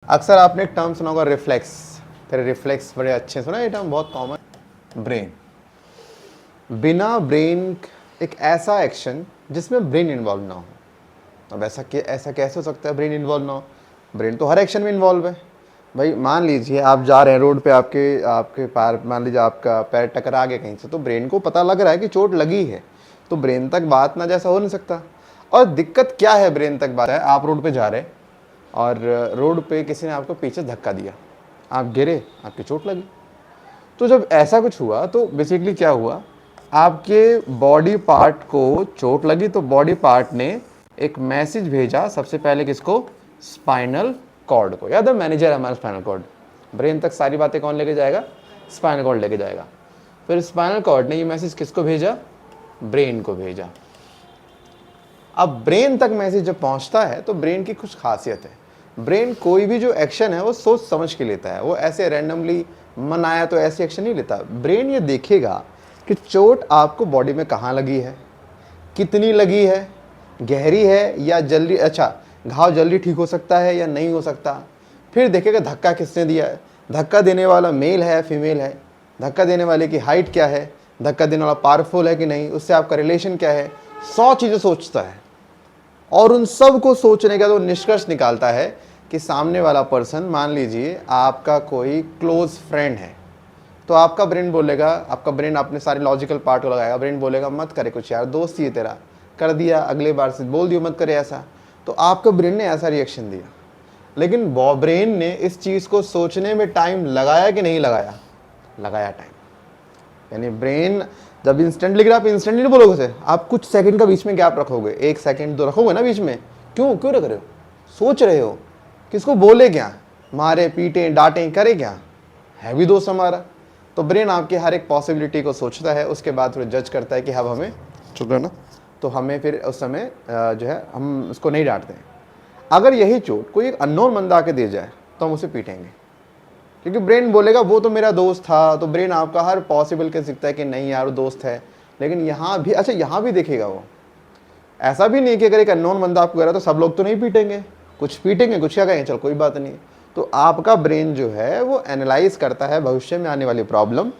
अक्सर आपने एक टर्म सुना होगा रिफ्लेक्स। फिर रिफ्लेक्स बड़े अच्छे सुना, ये टर्म बहुत कॉमन। ब्रेन, बिना ब्रेन एक ऐसा एक्शन जिसमें ब्रेन इन्वॉल्व ना हो। अब ऐसा कैसे हो सकता है ब्रेन इन्वॉल्व ना हो? ब्रेन तो हर एक्शन में इन्वॉल्व है भाई। मान लीजिए आप जा रहे हैं रोड पे, आपके आपके पैर, मान लीजिए आपका पैर टकरा गया कहीं से, तो ब्रेन को पता लग रहा है कि चोट लगी है, तो ब्रेन तक बात ना जैसा हो नहीं सकता। और दिक्कत क्या है ब्रेन तक बात है, आप रोड पे जा रहे हैं और रोड पे किसी ने आपको पीछे धक्का दिया, आप गिरे, आपकी चोट लगी। तो जब ऐसा कुछ हुआ तो बेसिकली क्या हुआ, आपके बॉडी पार्ट को चोट लगी, तो बॉडी पार्ट ने एक मैसेज भेजा सबसे पहले किसको? स्पाइनल कॉर्ड को। याद है मैनेजर हमारा स्पाइनल कॉर्ड। ब्रेन तक सारी बातें कौन लेके जाएगा? स्पाइनल कॉर्ड लेके जाएगा। फिर स्पाइनल कॉर्ड ने ये मैसेज किसको भेजा? ब्रेन को भेजा। अब ब्रेन तक मैसेज जब पहुंचता है तो ब्रेन की कुछ खासियत है। ब्रेन कोई भी जो एक्शन है वो सोच समझ के लेता है, वो ऐसे रैंडमली मन आया तो ऐसे एक्शन नहीं लेता। ब्रेन ये देखेगा कि चोट आपको बॉडी में कहाँ लगी है, कितनी लगी है, गहरी है या जल्दी, अच्छा घाव जल्दी ठीक हो सकता है या नहीं हो सकता। फिर देखेगा धक्का किसने दिया है, धक्का देने वाला मेल है फीमेल है, धक्का देने वाले की हाइट क्या है, धक्का देने वाला पावरफुल है कि नहीं, उससे आपका रिलेशन क्या है। 100 चीज़ें सोचता है और उन सब को सोचने का तो निष्कर्ष निकालता है कि सामने वाला पर्सन, मान लीजिए आपका कोई क्लोज फ्रेंड है, तो आपका ब्रेन बोलेगा, आपका ब्रेन अपने सारे लॉजिकल पार्ट को लगाएगा, ब्रेन बोलेगा मत करे कुछ यार, दोस्त ही है तेरा, कर दिया, अगले बार से बोल दियो मत करे ऐसा, तो आपका ब्रेन ने ऐसा रिएक्शन दिया। लेकिन ब्रेन ने इस चीज़ को सोचने में टाइम लगाया कि नहीं लगाया? लगाया टाइम। यानी ब्रेन जब इंस्टेंट लिख रहा है, आप इंस्टेंटली नहीं बोलोगे उसे, आप कुछ सेकंड का बीच में गैप रखोगे, 1 सेकंड तो रखोगे ना बीच में। क्यों रख रहे हो? सोच रहे हो किसको बोले, क्या मारे पीटे डांटे करे, क्या है भी दोस्त हमारा। तो ब्रेन आपके हर एक पॉसिबिलिटी को सोचता है, उसके बाद फिर जज करता है कि अब हमें चुप रहे ना, तो हमें फिर उस समय जो है हम उसको नहीं डांटते हैं। अगर यही चोट कोई एक अननोन बंदा आके दे जाए तो हम उसे पीटेंगे, क्योंकि ब्रेन बोलेगा वो तो मेरा दोस्त था। तो ब्रेन आपका हर पॉसिबल के सीखता है कि नहीं यार वो दोस्त है। लेकिन यहाँ भी, अच्छा यहाँ भी देखेगा वो, ऐसा भी नहीं कि अगर एक अननोन बंदा आपको कह रहा है तो सब लोग तो नहीं पीटेंगे, कुछ पीटेंगे, कुछ क्या कहेंगे, चल कोई बात नहीं। तो आपका ब्रेन जो है वो एनालाइज करता है भविष्य में आने वाली प्रॉब्लम,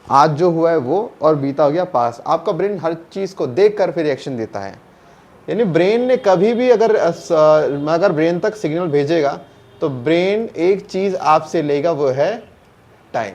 आज जो हुआ है वो, और बीता हो गया पास। आपका ब्रेन हर चीज़ को देख कर फिर रिएक्शन देता है। यानी ब्रेन ने कभी भी अगर ब्रेन तक सिग्नल भेजेगा तो ब्रेन एक चीज़ आपसे लेगा, वो है टाइम।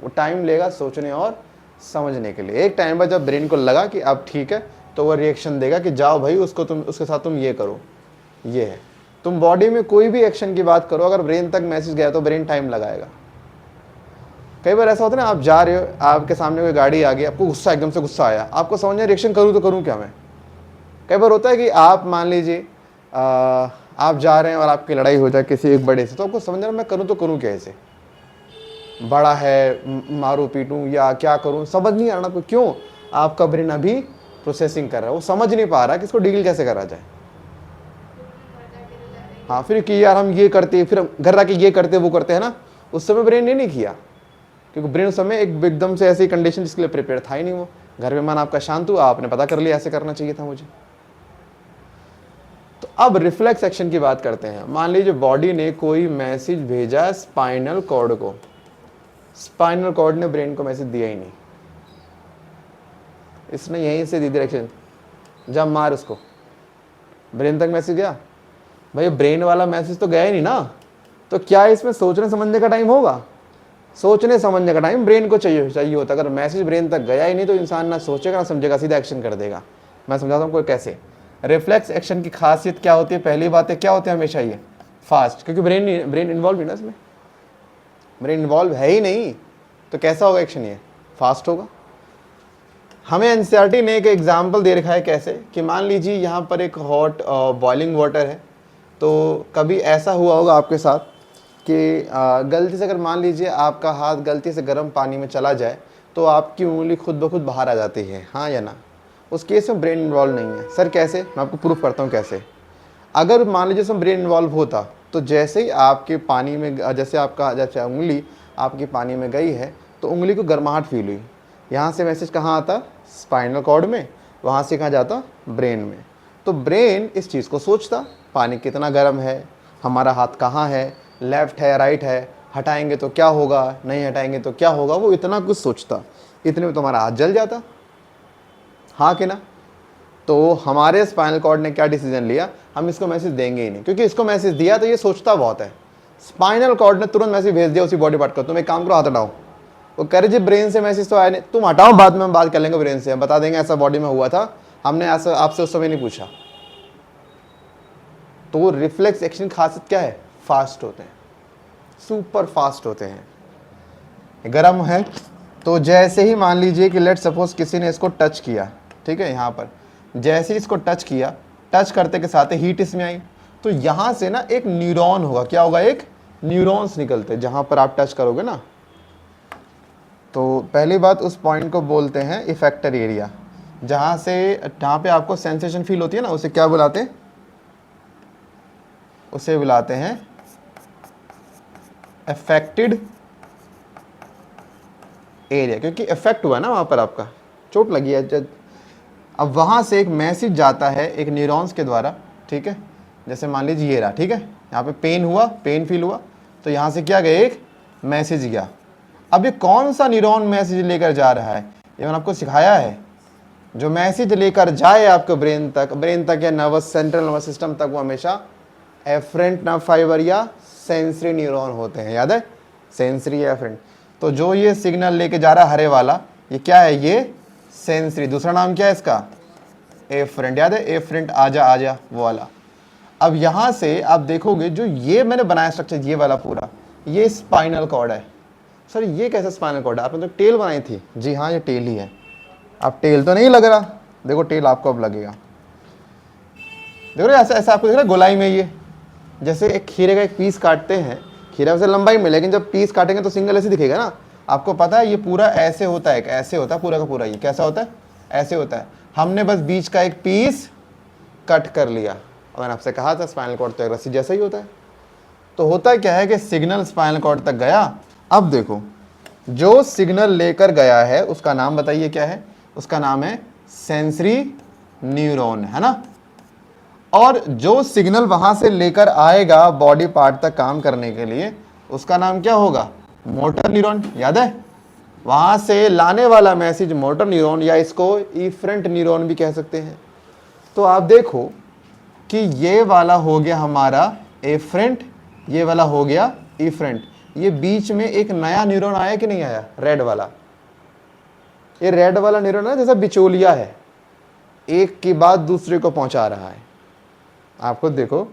वो टाइम लेगा सोचने और समझने के लिए। एक टाइम पर जब ब्रेन को लगा कि अब ठीक है, तो वो रिएक्शन देगा कि जाओ भाई उसके साथ तुम ये करो। ये है, तुम बॉडी में कोई भी एक्शन की बात करो, अगर ब्रेन तक मैसेज गया तो ब्रेन टाइम लगाएगा। कई बार ऐसा होता है ना, आप जा रहे हो, आपके सामने कोई गाड़ी आ गई, आपको गुस्सा, एकदम से गुस्सा आया, आपको समझ में रिएक्शन करूँ तो करूँ क्या मैं। कई बार होता है कि आप मान लीजिए आप जा रहे हैं और आपकी लड़ाई हो जाए किसी एक बड़े से, तो आपको समझना मैं करूँ तो करूँ क्या, इसे बड़ा है मारूं पीटूं या क्या करूं, समझ नहीं आ रहा आपको। क्यों? आपका ब्रेन अभी प्रोसेसिंग कर रहा है, वो समझ नहीं पा रहा कि इसको डील कैसे करा जाए। हाँ, फिर कि यार हम ये करते, फिर घर आके ये करते वो करते हैं ना, उस समय ब्रेन ने नहीं किया, क्योंकि ब्रेन उस समय एकदम से ऐसी कंडीशन जिसके लिए प्रिपेयर था ही नहीं। वो घर में मन आपका शांत हुआ, आपने पता कर लिया ऐसे करना चाहिए था मुझे। तो अब रिफ्लेक्स एक्शन की बात करते हैं। मान लीजिए बॉडी ने कोई मैसेज भेजा स्पाइनल कॉर्ड को, स्पाइनल कॉर्ड ने ब्रेन को मैसेज दिया ही नहीं, इसने यहीं से दी डायरेक्शन, जब मार उसको, ब्रेन तक मैसेज गया भाई, ब्रेन वाला मैसेज तो गया ही नहीं ना। तो क्या इसमें सोचने समझने का टाइम होगा? सोचने समझने का टाइम ब्रेन को चाहिए होता। अगर मैसेज ब्रेन तक गया ही नहीं तो इंसान ना सोचेगा ना समझेगा, सीधा एक्शन कर देगा। मैं समझाता हूँ कोई कैसे। रिफ्लेक्स एक्शन की खासियत क्या होती है? पहली बात है क्या होती है हमेशा, ये फास्ट, क्योंकि ब्रेन इन्वॉल्व है ना इसमें, ब्रेन इन्वॉल्व है ही नहीं, तो कैसा होगा एक्शन? ये फास्ट होगा। हमें एनसीईआरटी ने एक एग्जाम्पल दे रखा है कैसे, कि मान लीजिए यहाँ पर एक हॉट बॉइलिंग वाटर है, तो कभी ऐसा हुआ होगा आपके साथ कि गलती से, अगर मान लीजिए आपका हाथ गलती से गर्म पानी में चला जाए तो आपकी उंगली खुद ब खुद बाहर आ जाती है, हाँ या ना? उस केस में ब्रेन इन्वॉल्व नहीं है। सर कैसे? मैं आपको प्रूफ करता हूँ कैसे। अगर मान लीजिए उसमें ब्रेन इन्वॉल्व होता तो जैसे ही आपके पानी में, जैसे उंगली आपकी पानी में गई है तो उंगली को गर्माहट फील हुई, यहाँ से मैसेज कहाँ आता? स्पाइनल कॉर्ड में, वहाँ से कहाँ जाता? ब्रेन में। तो ब्रेन इस चीज़ को सोचता पानी कितना गर्म है, हमारा हाथ कहाँ है, लेफ्ट है राइट है, हटाएंगे तो क्या होगा, नहीं हटाएंगे तो क्या होगा, वो इतना कुछ सोचता। इतने में तुम्हारा हाथ जल जाता, हाँ कि ना। तो हमारे स्पाइनल कॉर्ड ने क्या डिसीजन लिया, हम इसको मैसेज देंगे ही नहीं, क्योंकि इसको मैसेज दिया तो ये सोचता बहुत है। स्पाइनल कॉर्ड ने तुरंत मैसेज भेज दिया उसी बॉडी पार्ट को, तुम एक काम करो, हाथ हटाओ। वो कह रहे जी ब्रेन से मैसेज तो आया नहीं, तुम हटाओ, बाद में हम बात कर लेंगे ब्रेन से, हम बता देंगे ऐसा बॉडी में हुआ था, हमने ऐसा आपसे उस समय नहीं पूछा। तो वो रिफ्लेक्स एक्शन खासियत क्या है, फास्ट होते हैं, सुपर फास्ट होते हैं। गर्म है तो जैसे ही मान लीजिए कि लेट सपोज किसी ने इसको टच किया, ठीक है, यहाँ पर जैसे ही इसको टच किया, टच करते के साथ हीट इसमें आई, तो यहाँ से ना एक न्यूरॉन होगा, क्या होगा, एक न्यूरॉन्स निकलते जहाँ पर आप टच करोगे ना। तो पहली बात उस पॉइंट को बोलते हैं इफेक्टर एरिया, जहाँ पे आपको सेंसेशन फील होती है ना, उसे क्या बुलाते हैं, उसे बुलाते हैं अफेक्टेड एरिया, क्योंकि इफेक्ट हुआ ना वहाँ पर, आपका चोट लगी है। अब वहाँ से एक मैसेज जाता है एक न्यूरॉन्स के द्वारा, ठीक है, जैसे मान लीजिए ये रहा, ठीक है, यहाँ पे पेन हुआ, पेन फील हुआ, तो यहाँ से क्या गया, एक मैसेज गया। अब ये कौन सा न्यूरॉन मैसेज लेकर जा रहा है, ये मैंने आपको सिखाया है। जो मैसेज लेकर जाए आपको ब्रेन तक या नर्वस सेंट्रल नर्वस सिस्टम तक, वो हमेशा एफरेंट नर्व फाइबर या सेंसरी न्यूरॉन होते हैं, याद है, सेंसरी या एफरेंट। तो जो ये सिग्नल लेके जा रहा है हरे वाला, ये क्या है, ये सेंसरी, दूसरा नाम क्या है इसका, एफरेंट, याद है, एफरेंट, आजा आजा वो वाला। अब यहाँ से आप देखोगे जो ये मैंने बनाया स्ट्रक्चर, ये वाला पूरा, ये स्पाइनल कॉर्ड है। सर ये कैसा स्पाइनल कॉर्ड है, आपने तो टेल बनाई थी, जी हाँ ये टेल ही है। अब टेल तो नहीं लग रहा, देखो टेल आपको अब लगेगा, देखो ऐसा ऐसा आपको दिख रहा है गोलाई में, ये जैसे एक खीरे का एक पीस काटते हैं, खीरा वैसे लंबाई में, लेकिन जब पीस काटेंगे तो सिंगल ऐसे दिखेगा ना, आपको पता है ये पूरा ऐसे होता है, ऐसे होता है पूरा का पूरा, ये कैसा होता है, ऐसे होता है। हमने बस बीच का एक पीस कट कर लिया, और मैंने आपसे कहा था स्पाइनल कॉर्ड तो एक रस्सी जैसा ही होता है। तो होता क्या है कि सिग्नल स्पाइनल कॉर्ड तक गया। अब देखो जो सिग्नल लेकर गया है उसका नाम बताइए क्या है, उसका नाम है सेंसरी न्यूरॉन, है ना। और जो सिग्नल वहां से लेकर आएगा बॉडी पार्ट तक काम करने के लिए, उसका नाम क्या होगा, मोटर न्यूरॉन, याद है। वहां से लाने वाला मैसेज मोटर न्यूरॉन, या इसको इफरेंट न्यूरॉन भी कह सकते हैं। तो आप देखो कि ये वाला हो गया हमारा एफरेंट, ये वाला हो गया इफरेंट, ये बीच में एक नया न्यूरॉन आया कि नहीं आया, रेड वाला। ये रेड वाला न्यूरॉन है जैसा बिचौलिया है, एक के बाद दूसरे को पहुंचा रहा है। आप खुद देखो,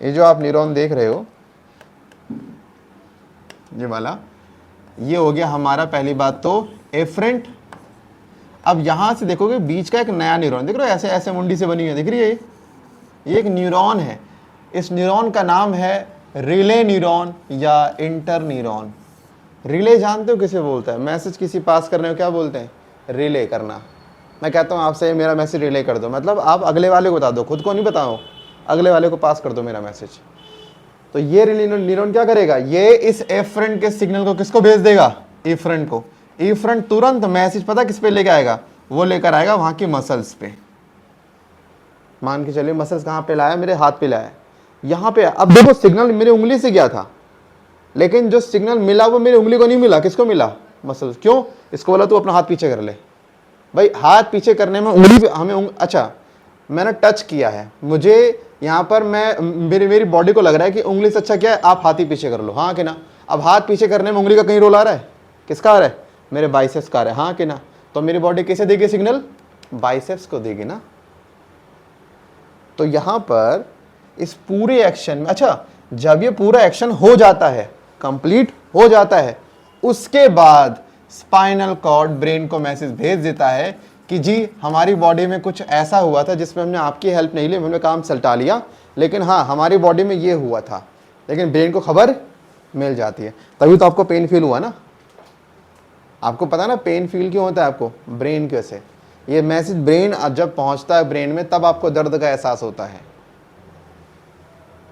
ये जो आप न्यूरॉन देख रहे हो, ये वाला, ये हो गया हमारा पहली बात तो एफरेंट। अब यहां से देखोगे बीच का एक नया न्यूरॉन दिख रहा है, ऐसे ऐसे मुंडी से बनी है, दिख रही है, ये एक न्यूरॉन है। इस न्यूरॉन का नाम है रिले न्यूरॉन या इंटर न्यूरॉन। रिले जानते हो किसे बोलता है, मैसेज किसी पास करने को क्या बोलते हैं, रिले करना। मैं कहता हूँ आपसे मेरा मैसेज रिले कर दो, मतलब आप अगले वाले को बता दो, खुद को नहीं बताओ, अगले वाले को पास कर दो मेरा मैसेज। तो ये रिले न्यूरॉन क्या करेगा, ये इस एफरेंट के सिग्नल को किसको भेज देगा, इफरेंट को। इफरेंट तुरंत मैसेज पता किस पे लेकर आएगा, वो लेकर आएगा वहां की मसल्स पे। मान के चलिए मसल्स कहाँ पे लाया, मेरे हाथ पे लाया, यहाँ पे। अब देखो सिग्नल मेरी उंगली से गया था, लेकिन जो सिग्नल मिला वो मेरी उंगली को नहीं मिला, किसको मिला, मसल्स। क्यों, इसको बोला तू अपना हाथ पीछे कर ले। भाई हाथ पीछे करने में उंगली हमें अच्छा मैंने टच किया है, मुझे यहाँ पर मैं मेरी बॉडी को लग रहा है कि उंगली से अच्छा क्या है, आप हाथ ही पीछे कर लो, हाँ कि ना। अब हाथ पीछे करने में उंगली का कहीं रोल आ रहा है, किसका आ रहा है, मेरे बाइसेप्स का आ रहा है, हाँ कि ना। तो मेरी बॉडी कैसे देगी सिग्नल, बाइसेप्स को देगी ना। तो यहाँ पर इस पूरे एक्शन में, अच्छा जब ये पूरा एक्शन हो जाता है, कंप्लीट हो जाता है, उसके बाद स्पाइनल कॉर्ड ब्रेन को मैसेज भेज देता है कि जी हमारी बॉडी में कुछ ऐसा हुआ था जिसमें हमने आपकी हेल्प नहीं ली, हमने काम सलटा लिया, लेकिन हाँ हमारी बॉडी में ये हुआ था, लेकिन ब्रेन को खबर मिल जाती है। तभी तो आपको पेन फील हुआ ना, आपको पता ना पेन फील क्यों होता है आपको, ब्रेन की वजह से। ये मैसेज ब्रेन जब पहुंचता है ब्रेन में, तब आपको दर्द का एहसास होता है।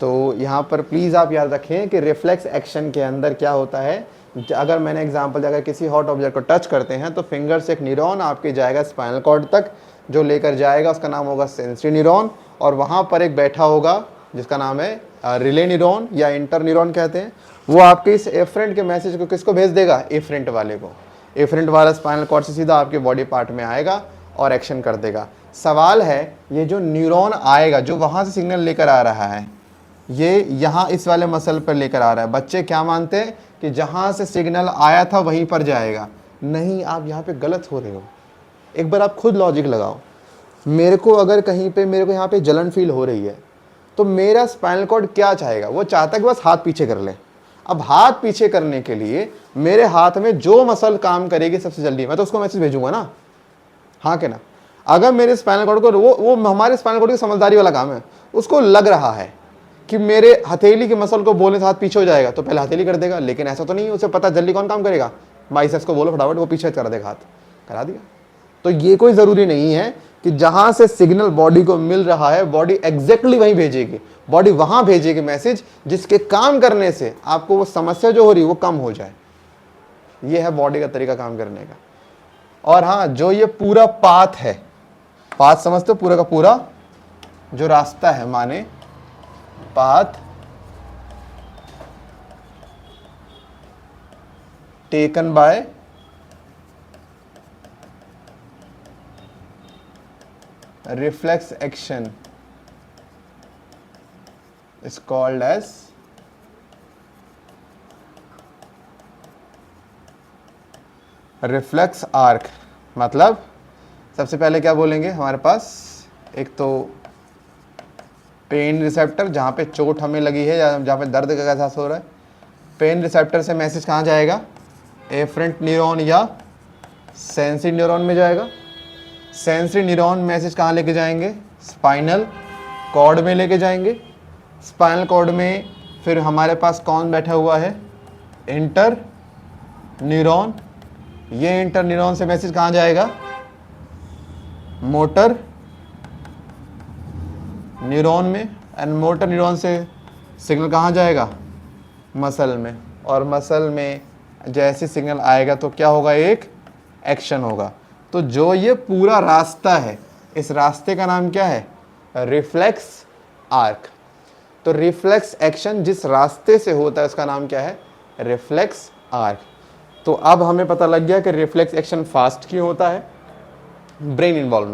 तो यहाँ पर प्लीज़ आप याद रखें कि रिफ्लेक्स एक्शन के अंदर क्या होता है, अगर मैंने एग्जांपल दिया, अगर किसी हॉट ऑब्जेक्ट को टच करते हैं तो फिंगर से एक न्यूरॉन आपके जाएगा स्पाइनल कॉर्ड तक, जो लेकर जाएगा उसका नाम होगा सेंसरी न्यूरॉन, और वहाँ पर एक बैठा होगा जिसका नाम है रिले न्यूरॉन या इंटर न्यूरॉन कहते हैं, वो आपके इस एफरेंट के मैसेज को किसको भेज देगा, एफरेंट वाले को। एफरेंट वाला स्पाइनल कॉर्ड से सीधा आपके बॉडी पार्ट में आएगा और एक्शन कर देगा। सवाल है ये जो न्यूरॉन आएगा, जो वहाँ से सिग्नल लेकर आ रहा है, ये यहाँ इस वाले मसल पर लेकर आ रहा है। बच्चे क्या मानते हैं कि जहाँ से सिग्नल आया था वहीं पर जाएगा। नहीं, आप यहाँ पे गलत हो रहे हो। एक बार आप खुद लॉजिक लगाओ। मेरे को अगर कहीं पे मेरे को यहाँ पे जलन फील हो रही है, तो मेरा स्पाइनल कॉर्ड क्या चाहेगा, वो चाहता है कि बस हाथ पीछे कर ले। अब हाथ पीछे करने के लिए मेरे हाथ में जो मसल काम करेगी सबसे जल्दी, मैं तो उसको मैसेज भेजूंगा ना, हाँ कि ना। अगर मेरे स्पाइनल कॉर्ड को वो हमारे स्पाइनल कॉर्ड की समझदारी वाला काम है, उसको लग रहा है कि मेरे हथेली के मसल को बोलने से हाथ पीछे हो जाएगा, तो पहले हथेली कर देगा। लेकिन ऐसा तो नहीं, उसे पता जल्दी कौन काम करेगा, बाइसेप्स को बोलो फटाफट, वो पीछे कर देगा, हाथ करा दिया। तो ये कोई ज़रूरी नहीं है कि जहां से सिग्नल बॉडी को मिल रहा है बॉडी एग्जैक्टली वहीं भेजेगी। बॉडी वहां भेजेगी मैसेज जिसके काम करने से आपको वो समस्या जो हो रही है वो कम हो जाए। ये है बॉडी का तरीका काम करने का। और हाँ, जो ये पूरा पाथ है, पाथ समझते हो, पूरा का पूरा जो रास्ता है, माने path taken by reflex action is called as reflex arc. मतलब सबसे पहले क्या बोलेंगे, हमारे पास एक तो पेन रिसेप्टर, जहाँ पे चोट हमें लगी है या जहाँ पे दर्द का एहसास हो रहा है, पेन रिसेप्टर से मैसेज कहाँ जाएगा, एफरेंट न्यूरॉन या सेंसरी न्यूरॉन में जाएगा। सेंसरी न्यूरॉन मैसेज कहाँ लेके जाएंगे, स्पाइनल कॉर्ड में लेके जाएंगे। स्पाइनल कॉर्ड में फिर हमारे पास कौन बैठा हुआ है, इंटर न्यूरॉन। ये इंटर न्यूरॉन से मैसेज कहाँ जाएगा, मोटर न्यूरॉन में। एंड मोटर न्यूरॉन से सिग्नल कहाँ जाएगा, मसल में। और मसल में जैसे सिग्नल आएगा तो क्या होगा, एक एक्शन होगा। तो जो ये पूरा रास्ता है, इस रास्ते का नाम क्या है, रिफ्लेक्स आर्क। तो रिफ्लेक्स एक्शन जिस रास्ते से होता है उसका नाम क्या है, रिफ्लेक्स आर्क। तो अब हमें पता लग गया कि रिफ्लेक्स एक्शन फास्ट क्यों होता है, ब्रेन इन्वॉल्व नहीं।